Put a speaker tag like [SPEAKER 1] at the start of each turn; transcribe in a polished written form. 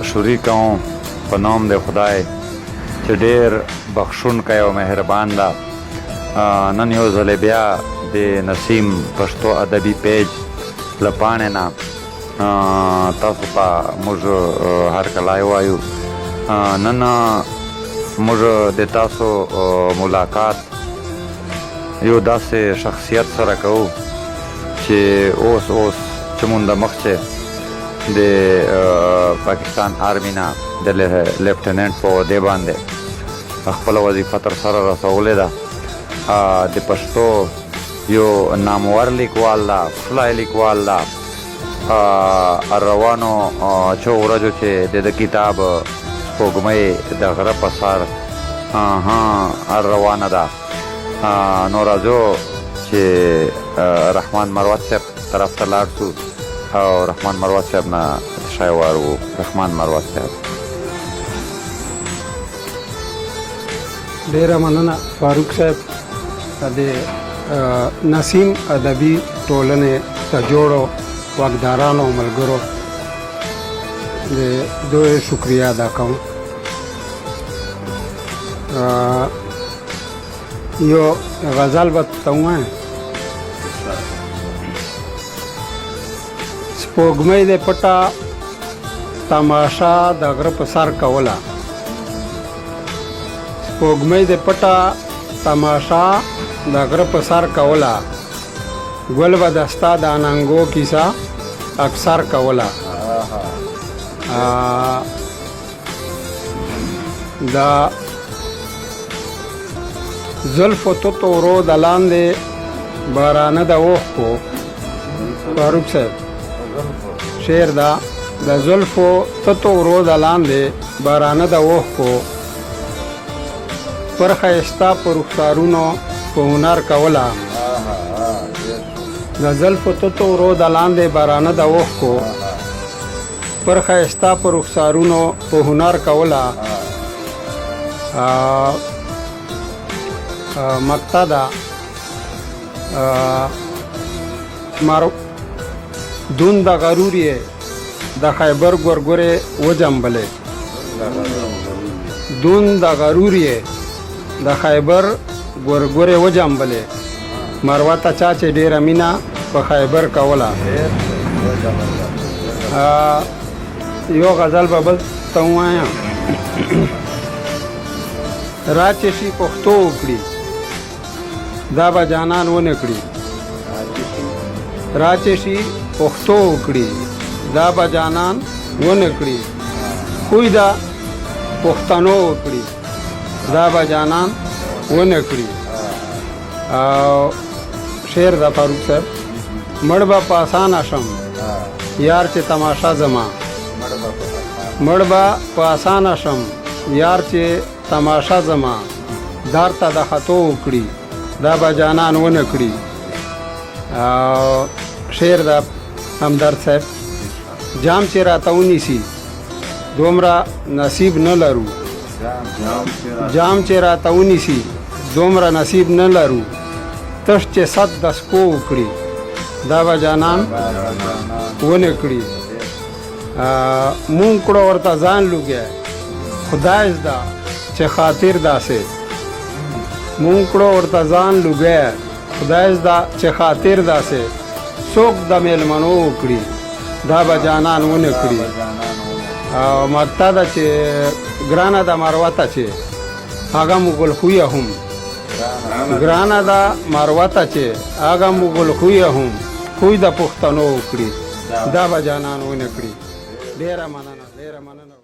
[SPEAKER 1] شروع کوم په نام د خدای چې ډېر بخښونکی او مهربان ده. نن یو ځل بیا د نسیم پښتو ادبي پیج له پاڼې نه تاسو ته موږ هرکلی وایو. نن موږ د تاسو ملاقات یو داسې شخصیت سره کوو چې اوس چې مونږ د مخکې د پاکستان آرمي نه د لیفټننټ په عهدې باندې خپله وظیفه تر سره رسولې ده. د پښتو یو نامور لیکوال ده، ښکلی لیکوال ده. روانو څو ورځو چې د ده کتاب سپوږمۍ د غره په سر روانه ده. نو راځو چې رحمان مروت صاحب طرف ته لاړ شو او رحمان مروت صاحب نه شی وارو. رحمان مروت صاحب:
[SPEAKER 2] ډېره مننه فاروق صاحب د نسیم ادبي ټولنې ته جوړو واکدارانو او ملګرو د دوی شکریه ادا کوم. یو غزل به ته ووایم: سپوږمۍ د پټه تماشا د غره په سر کوله، سپوږمۍ د پټه تماشا د غره په سر کوله، ګل به د ستا د اننګو کیسه اکثر کوله. د زلفو تتو ورو د لاندې بارانه د اوښکو. فاروق صاحب شعر ده: د زلفو تتو ورو د لاندې بارانه د اوښکو، پر ښایسته په رخسارونو په هنر کوله. د زلفو تتو ورو د لاندې بارانه د اوښکو، پر ښایسته په رخسارونو په هنر کوله. مقطع ده: دون د غرور یې د خیبر ګورګورې وجنبلې، دون د غرور یې د خیبر ګورګورې وجنبلې، مروته چا چې ډېره مینه په خیبر کوله. یو غزل به بل ته ووایم: را چې شي پښتو وکړي دا به جانان ونه کړي، را چې شي پښتو وکړي دا به جانان ونه کړي، خوی دا پښتنو وکړي دا به جانان ونه کړي. او شعر د فاروق صاحب: مړ به په اسانه شم یار چې تماشا زما، مړ به په اسانه شم یار چې تماشا زما، دار ته د خطو وکړي دا به جانان ونه کړي. شعر د همدرد صاحب: جام چې راته ونیسي دومره نصیب نه لرو، جام چې راته ونیسي دومره نصیب نه لرو، تش چې صد د سپو وکړي دا به جانان ونه کړي. مونږ کړو ورته ځان لوګی خدای زده چې خاطر داسې، مونږ کړو ورته ځان لوګی خدای زده چې خاطر داسې، څوک د میلمنو وکړي دا به جانان ونه کړي. او مقطع ده چې ګرانه د مروته چې هغه مغل خویه هم، ګرانه د مروته چې هغه مغل خویه هم، خوی د پښتنو وکړي دا به جانان ونه کړي. ډېره مننه، ډېره مننه.